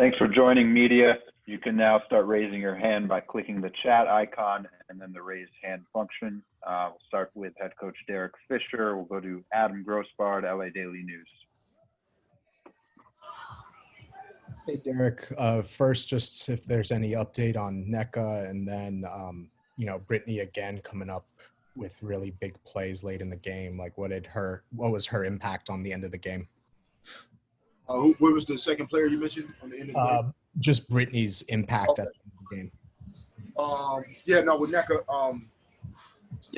Thanks for joining, media. You can now start raising your hand by clicking the chat icon and then the raise hand function. We'll start with head coach Derek Fisher. We'll go to Adam Grossbard, LA Daily News. Hey, Derek. First, just if there's any update on NECA, and then, Brittney again coming up with really big plays late in the game. Like, what was her impact on the end of the game? What was the second player you mentioned on the end of the game? Just Brittney's impact at the end of the game. With NECA,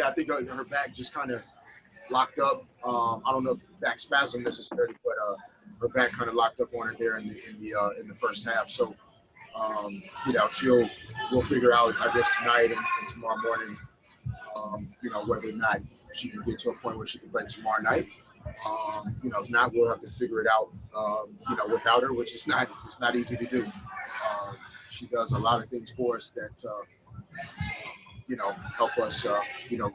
I think her back just kind of locked up. I don't know if back spasm necessarily, but her back kind of locked up on her there in the first half. So, we'll figure out, I guess, tonight and tomorrow morning, whether or not she can get to a point where she can play tomorrow night. If not, we'll have to figure it out, without her, which is not easy to do. She does a lot of things for us that, help us,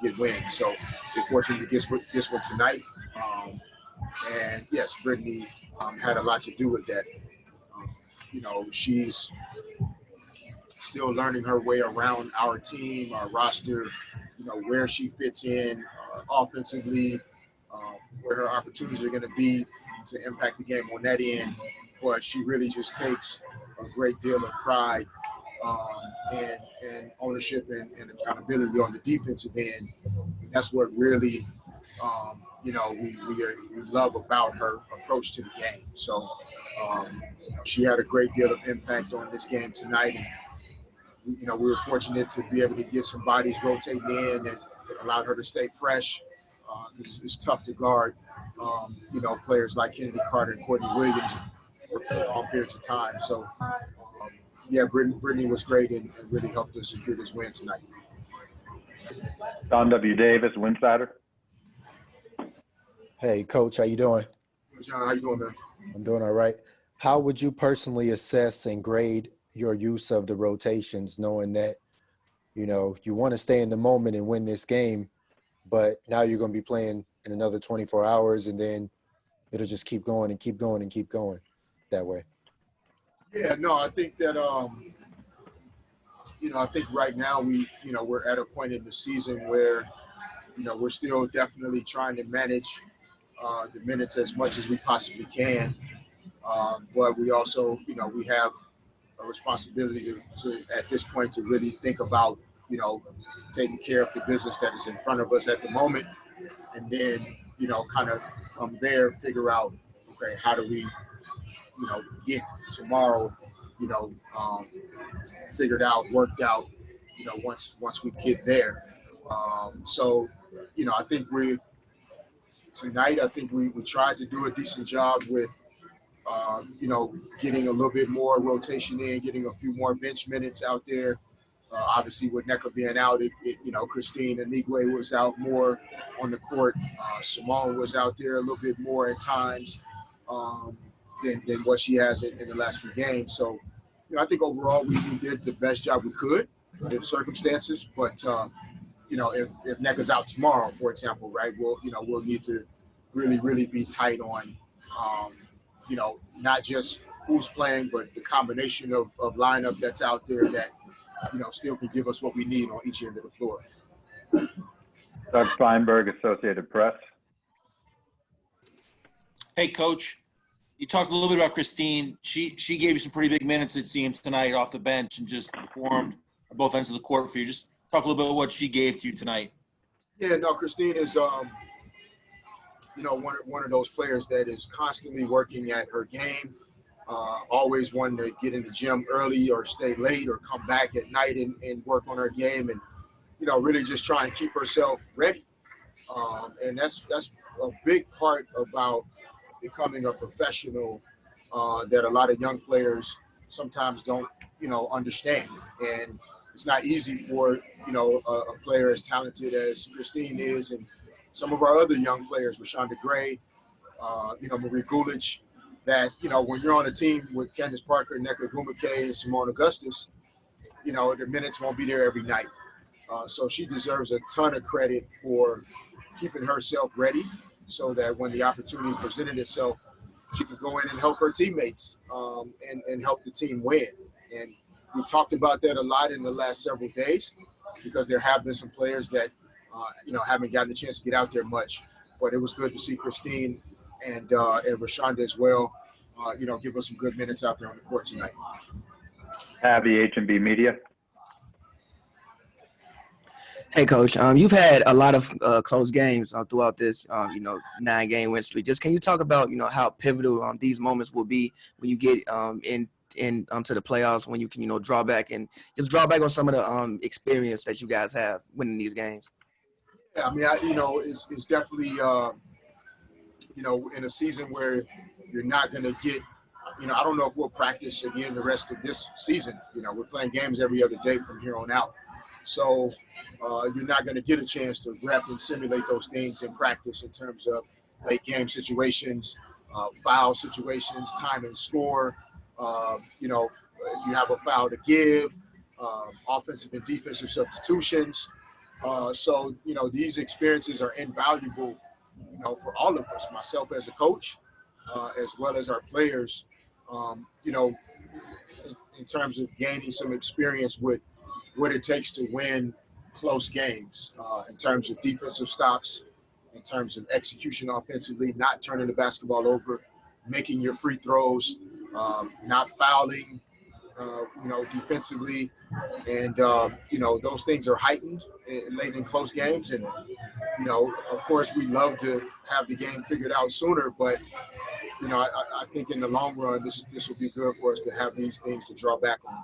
get wins. So we're fortunate to get this one tonight. And yes, Brittney had a lot to do with that. She's still learning her way around our team, our roster, where she fits in offensively, where her opportunities are going to be to impact the game on that end. But she really just takes a great deal of pride and ownership and accountability on the defensive end. That's what really, we love about her approach to the game. So she had a great deal of impact on this game tonight. And, we were fortunate to be able to get some bodies rotating in and allowed her to stay fresh. It's tough to guard, players like Kennedy Carter and Courtney Williams for long periods of time. So, Brittney was great and really helped us secure this win tonight. Don W. Davis, Winsider. Hey, Coach, how you doing? John, how you doing, man? I'm doing all right. How would you personally assess and grade your use of the rotations, knowing that, you want to stay in the moment and win this game, but now you're going to be playing in another 24 hours, and then it'll just keep going and keep going and keep going that way? Yeah, no, I think that, I think right now we're at a point in the season where, we're still definitely trying to manage the minutes as much as we possibly can. But we also, we have a responsibility to at this point to really think about, taking care of the business that is in front of us at the moment. And then, kind of from there, figure out, okay, how do we, get tomorrow, figured out, worked out, once we get there. I think tonight, I think we tried to do a decent job with, getting a little bit more rotation in, getting a few more bench minutes out there. Obviously, with NECA being out, Kristine and Anigwe was out more on the court. Simone was out there a little bit more at times than what she has in the last few games. So, I think overall we did the best job we could under the circumstances. But, if NECA's out tomorrow, for example, right, we'll need to really, really be tight on, not just who's playing, but the combination of lineup that's out there that, still can give us what we need on each end of the floor. Doug Feinberg, Associated Press. Hey, Coach. You talked a little bit about Kristine. She gave you some pretty big minutes, it seems, tonight off the bench and just performed on both ends of the court for you. Just talk a little bit about what she gave to you tonight. Yeah, no, Kristine is, one of those players that is constantly working at her game. Always wanting to get in the gym early or stay late or come back at night and work on her game and, really just try and keep herself ready. And that's a big part about becoming a professional that a lot of young players sometimes don't, understand. And it's not easy for, a player as talented as Kristine is and some of our other young players, Rashonda Gray, Marie Gulich, that, when you're on a team with Candace Parker, Nneka Ogwumike, and Simone Augustus, the minutes won't be there every night. So she deserves a ton of credit for keeping herself ready so that when the opportunity presented itself, she could go in and help her teammates and help the team win. And we talked about that a lot in the last several days because there have been some players that, haven't gotten a chance to get out there much. But it was good to see Kristine and Rashonda as well, give us some good minutes out there on the court tonight. Abby, H&B Media. Hey, Coach. You've had a lot of close games throughout this, 9-game win streak. Just can you talk about, how pivotal these moments will be when you get to the playoffs, when you can, draw back on some of the experience that you guys have winning these games? Yeah, I mean, it's definitely, in a season where you're not going to get, I don't know if we'll practice again the rest of this season. We're playing games every other day from here on out. So you're not going to get a chance to rep and simulate those things in practice in terms of late game situations, foul situations, time and score, if you have a foul to give, offensive and defensive substitutions. So these experiences are invaluable, for all of us, myself as a coach, as well as our players, in terms of gaining some experience with what it takes to win close games, in terms of defensive stops, in terms of execution offensively, not turning the basketball over, making your free throws, not fouling, defensively. And, those things are heightened late in close games. And, of course, we love to have the game figured out sooner, but, I think in the long run, this will be good for us to have these things to draw back on.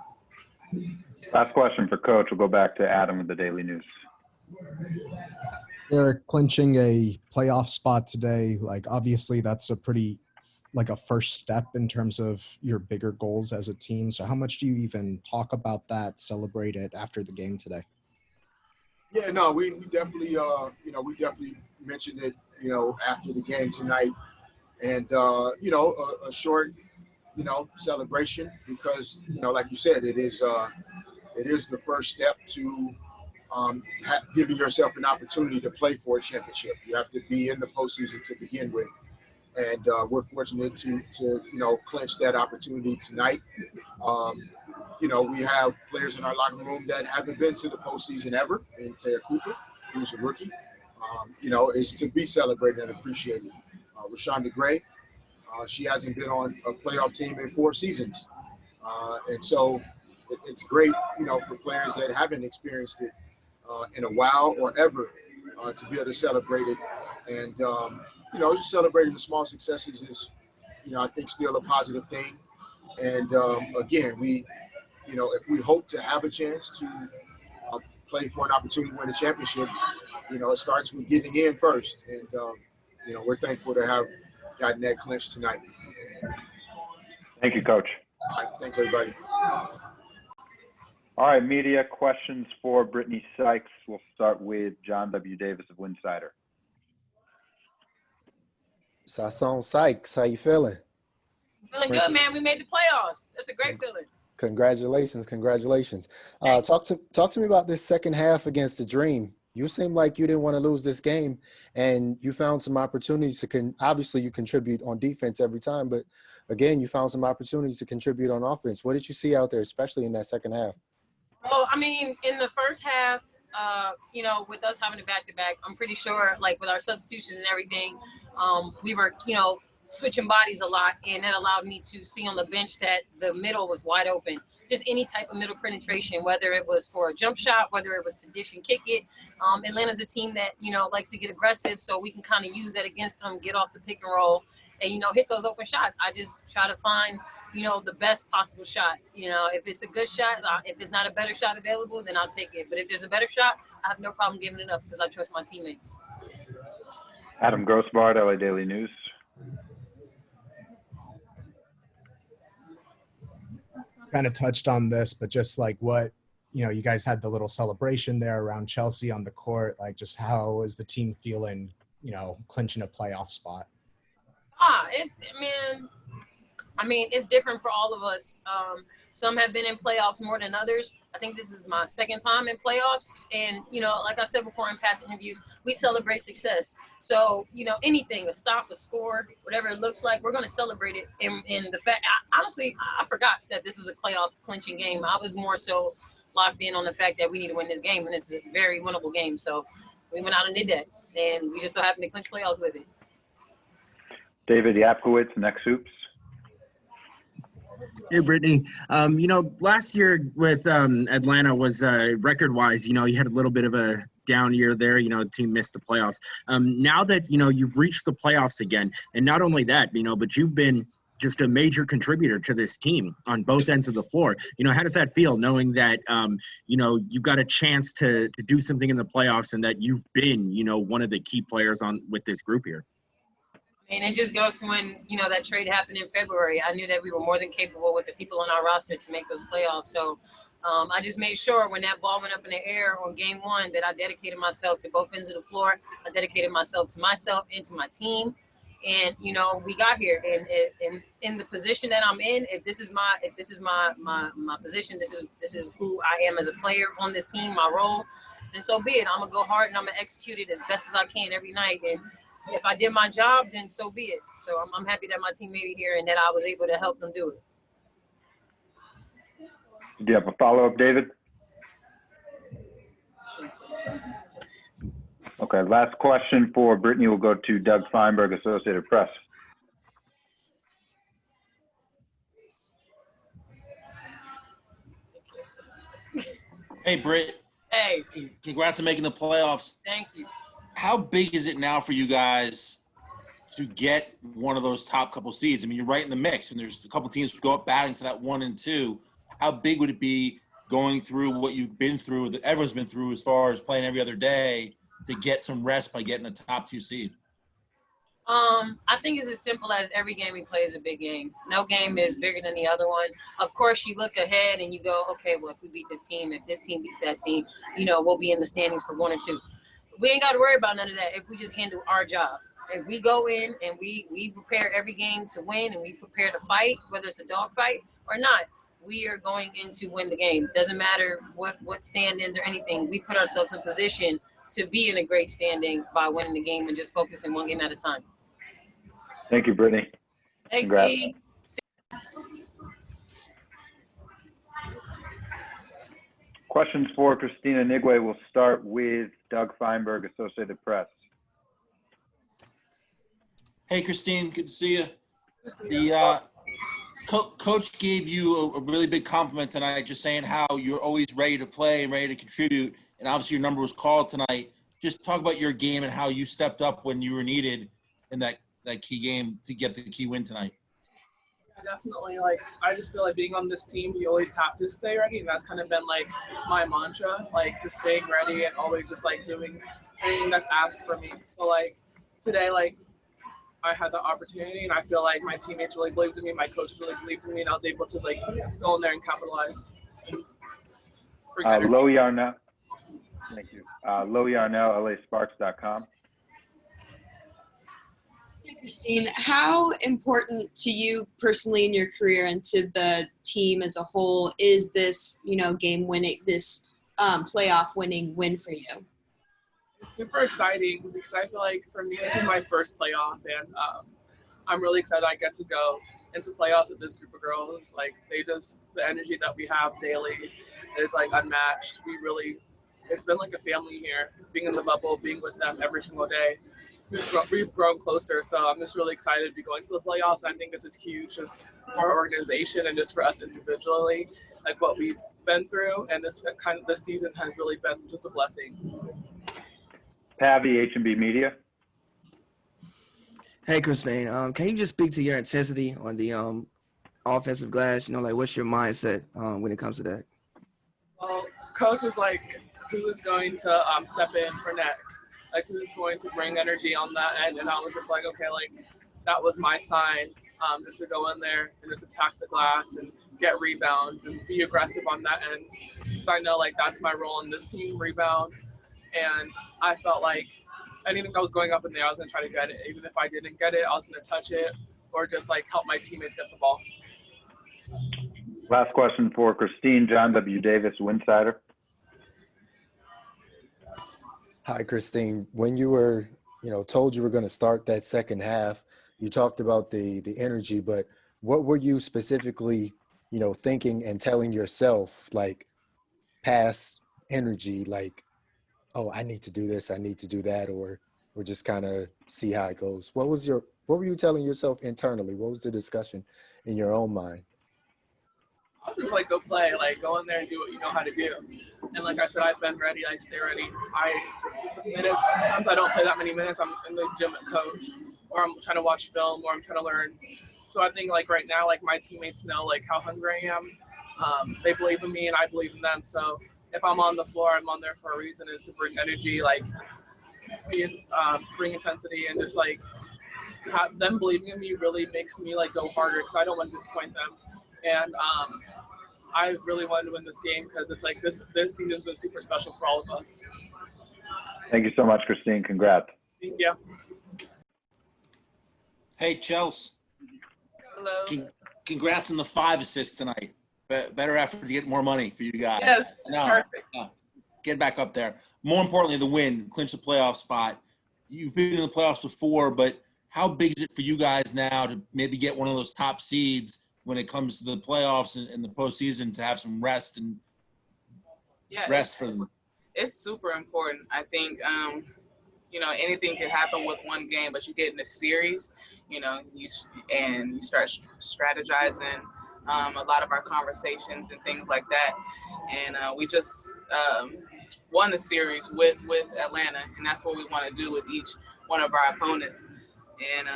Last question for Coach. We'll go back to Adam with the Daily News. They're clinching a playoff spot today. Like, obviously, that's a pretty, a first step in terms of your bigger goals as a team. So how much do you even talk about that, celebrate it after the game today? Yeah, no, we definitely, we definitely mentioned it, after the game tonight. And, a short, celebration because, like you said, it is the first step to giving yourself an opportunity to play for a championship. You have to be in the postseason to begin with. And we're fortunate to clinch that opportunity tonight. We have players in our locker room that haven't been to the postseason ever. And Taya Cooper, who's a rookie, is to be celebrated and appreciated. Rashonda Gray, she hasn't been on a playoff team in 4 seasons. And so it's great, for players that haven't experienced it in a while or ever to be able to celebrate it. And, just celebrating the small successes is, I think still a positive thing. And again, if we hope to have a chance to play for an opportunity to win a championship, it starts with getting in first. And, we're thankful to have gotten that clinched tonight. Thank you, Coach. All right, thanks, everybody. All right, media questions for Britney Sykes. We'll start with John W. Davis of Winsider. Sasson Sykes, how you feeling? Feeling good, man. We made the playoffs. That's a great feeling. Congratulations. Talk to me about this second half against the Dream. You seem like you didn't want to lose this game, and you found some opportunities to obviously you contribute on defense every time, but again, you found some opportunities to contribute on offense. What did you see out there, especially in that second half? Well, I mean, in the first half, with us having a back-to-back, I'm pretty sure, with our substitutions and everything, we were, switching bodies a lot, and that allowed me to see on the bench that the middle was wide open. Just any type of middle penetration, whether it was for a jump shot, whether it was to dish and kick it. Atlanta's a team that, likes to get aggressive, so we can kind of use that against them, get off the pick and roll, and, hit those open shots. I just try to find, the best possible shot. If it's a good shot, if it's not a better shot available, then I'll take it. But if there's a better shot, I have no problem giving it up because I trust my teammates. Adam Grossbard, LA Daily News. Kind of touched on this, but just what, you guys had the little celebration there around Chelsea on the court. Just how is the team feeling, clinching a playoff spot? It's different for all of us. Some have been in playoffs more than others. I think this is my second time in playoffs. And, you know, like I said before in past interviews, we celebrate success. So, you know, anything, a stop, a score, whatever it looks like, we're going to celebrate it. And the fact, honestly, I forgot that this was a playoff clinching game. I was more so locked in on the fact that we need to win this game, and this is a very winnable game. So we went out and did that, and we just so happened to clinch playoffs with it. David Yapkowitz, Next Hoops. Hey, Brittney. You know, last year with Atlanta was record-wise, you know, you had a little bit of a down year there. You know, the team missed the playoffs. Now that, you know, you've reached the playoffs again, and not only that, you know, but you've been just a major contributor to this team on both ends of the floor. You know, how does that feel knowing that, you know, you've got a chance to do something in the playoffs and that you've been, you know, one of the key players on with this group here? And it just goes to when, you know, that trade happened in February. I knew that we were more than capable with the people on our roster to make those playoffs. So I just made sure when that ball went up in the air on game one that I dedicated myself to both ends of the floor. I dedicated myself and to my team. And, you know, we got here, and in the position that I'm in, if this is my position, this is who I am as a player on this team, my role, then so be it. I'm gonna go hard and I'm gonna execute it as best as I can every night. And if I did my job, then so be it. So I'm happy that my team made it here and that I was able to help them do it. Do you have a follow-up, David? Okay, last question for Brittney will go to Doug Feinberg, Associated Press. Hey, Britt. Hey, Congrats on making the playoffs. thank you. How big is it now for you guys to get one of those top couple seeds? I mean, you're right in the mix, and there's a couple teams who go up batting for that 1 and 2. How big would it be going through what you've been through, that everyone's been through as far as playing every other day, to get some rest by getting a top 2 seed? I think it's as simple as every game we play is a big game. No game is bigger than the other one. Of course, you look ahead and you go, okay, well, if we beat this team, if this team beats that team, you know, we'll be in the standings for 1 and 2. We ain't got to worry about none of that if we just handle our job. If we go in and we prepare every game to win and we prepare to fight, whether it's a dog fight or not, we are going in to win the game. Doesn't matter what stand-ins or anything. We put ourselves in position to be in a great standing by winning the game and just focusing one game at a time. Thank you, Brittney. Thanks, Congrats. Steve. Questions for Kristine Anigwe. We'll start with Doug Feinberg, Associated Press. Hey, Kristine, good to see you. The coach gave you a really big compliment tonight, just saying how you're always ready to play and ready to contribute, and obviously your number was called tonight. Just talk about your game and how you stepped up when you were needed in that key game to get the key win tonight. Yeah, definitely. Like, I just feel like being on this team, you always have to stay ready, and that's kind of been like my mantra, like just staying ready and always just like doing anything that's asked for me. So like today, like I had the opportunity, and I feel like my teammates really believed in me, my coaches really believed in me, and I was able to like go in there and capitalize. Lo Yarnell. Thank you. Lo Yarnell, LASparks.com. Hey, Kristine, how important to you personally in your career and to the team as a whole is this, you know, game winning, this playoff winning win for you? It's super exciting because I feel like for me, this is my first playoff, and I'm really excited I get to go into playoffs with this group of girls. Like, the energy that we have daily is like unmatched. It's been like a family here, being in the bubble, being with them every single day. We've grown closer, so I'm just really excited to be going to the playoffs. I think this is huge just for our organization and just for us individually, like what we've been through, and this season has really been just a blessing. Pavi, H&B Media. Hey, Kristine, can you just speak to your intensity on the offensive glass? You know, like what's your mindset when it comes to that? Well, coach was like, who is going to step in for neck? Like, who's going to bring energy on that end? And I was just like, okay, like that was my sign, just to go in there and just attack the glass and get rebounds and be aggressive on that end. So I know like that's my role in this team, rebound. And I felt like anything that was going up in there, I was going to try to get it. Even if I didn't get it, I was going to touch it or just like help my teammates get the ball. Last question for Kristine, John W. Davis, Winsider. Hi, Kristine. When you were, told you were going to start that second half, you talked about the energy, but what were you specifically, thinking and telling yourself, like past energy, like, oh, I need to do this, I need to do that, or just kind of see how it goes? What were you telling yourself internally? What was the discussion in your own mind? I'll just like go play, like go in there and do what you know how to do. And like I said, I've been ready, I stay ready. Sometimes I don't play that many minutes. I'm in the gym at coach, or I'm trying to watch film, or I'm trying to learn. So I think like right now, like my teammates know like how hungry I am. They believe in me and I believe in them. So if I'm on the floor, I'm on there for a reason, is to bring energy, like bring intensity, and just like them believing in me really makes me like go harder, because I don't want to disappoint them. And I really wanted to win this game because it's like this season's been super special for all of us. Thank you so much, Kristine. Congrats. Thank you. Hey, Chelsea. Hello. Congrats on the 5 assists tonight. Better effort to get more money for you guys. Yes, No, perfect. Get back up there. More importantly, the win, clinch the playoff spot. You've been in the playoffs before, but how big is it for you guys now to maybe get one of those top seeds when it comes to the playoffs and the postseason, to have some rest and rest for them? It's super important. I think, anything can happen with one game, but you get in a series, you start strategizing a lot of our conversations and things like that. And we just won the series with Atlanta, and that's what we want to do with each one of our opponents. And,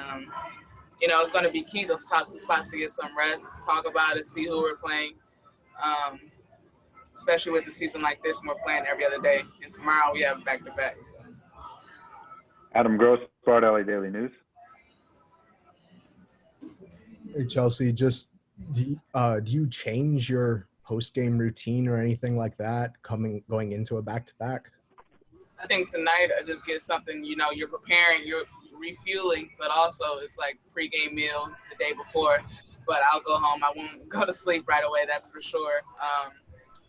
it's going to be key, those top 2 spots, to get some rest, talk about it, see who we're playing, especially with the season like this, and we're playing every other day. And tomorrow we have back-to-back. So. Adam Grossbart, LA Daily News. Hey, Chelsea, just do you change your post-game routine or anything like that going into a back-to-back? I think tonight I just get something, you're preparing, you're refueling, but also it's like pre-game meal the day before. But I'll go home. I won't go to sleep right away, that's for sure.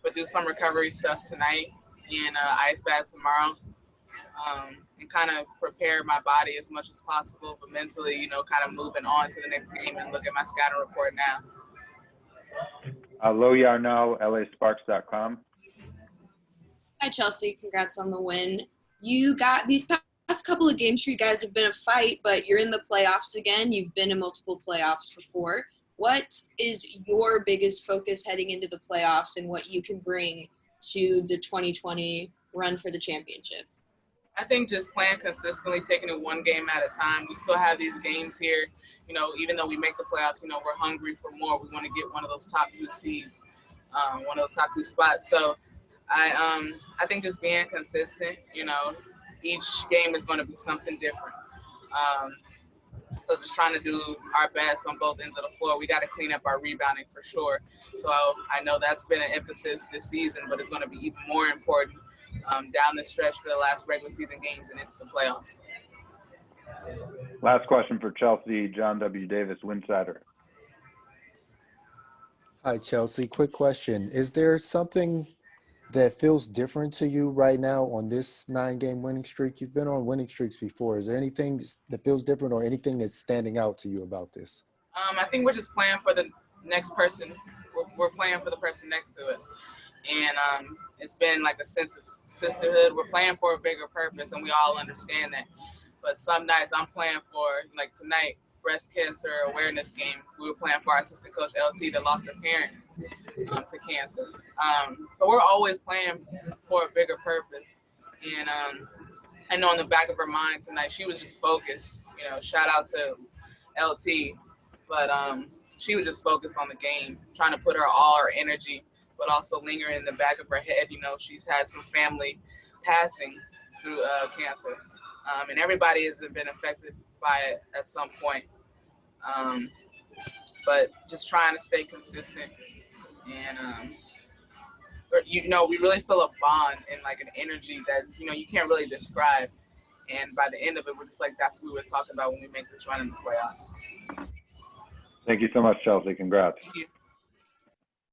But do some recovery stuff tonight and ice bath tomorrow, and kind of prepare my body as much as possible, but mentally, kind of moving on to the next game and look at my scouting report now. Lo Yarnell, LASparks.com. Hi, Chelsea. Congrats on the win. You got these past couple of games for you guys have been a fight, but you're in the playoffs again. You've been in multiple playoffs before. What is your biggest focus heading into the playoffs, and what you can bring to the 2020 run for the championship? I think just playing consistently, taking it one game at a time. We still have these games here. Even though we make the playoffs, we're hungry for more. We want to get one of those top 2 seeds, one of those top 2 spots. So I think just being consistent, each game is going to be something different. So just trying to do our best on both ends of the floor. We got to clean up our rebounding for sure. So I know that's been an emphasis this season, but it's going to be even more important down the stretch for the last regular season games and into the playoffs. Last question for Chelsea, John W. Davis, Winsider. Hi, Chelsea. Quick question. Is there something that feels different to you right now on this 9-game winning streak? You've been on winning streaks before. Is there anything that feels different, or anything that's standing out to you about this? I think we're just playing for the next person. We're playing for the person next to us. And it's been like a sense of sisterhood. We're playing for a bigger purpose, and we all understand that. But some nights I'm playing for, like tonight, breast cancer awareness game. We were playing for our assistant coach, LT, that lost her parents to cancer. So we're always playing for a bigger purpose. And I know in the back of her mind tonight, she was just focused. Shout out to LT. But she was just focused on the game, trying to put all her energy, but also lingering in the back of her head. She's had some family passings through cancer. And everybody has been affected by it at some point. But just trying to stay consistent. And, we really feel a bond and like an energy that, you can't really describe. And by the end of it, we're just like, that's what we were talking about when we make this run in the playoffs. Thank you so much, Chelsea. Congrats. Thank you.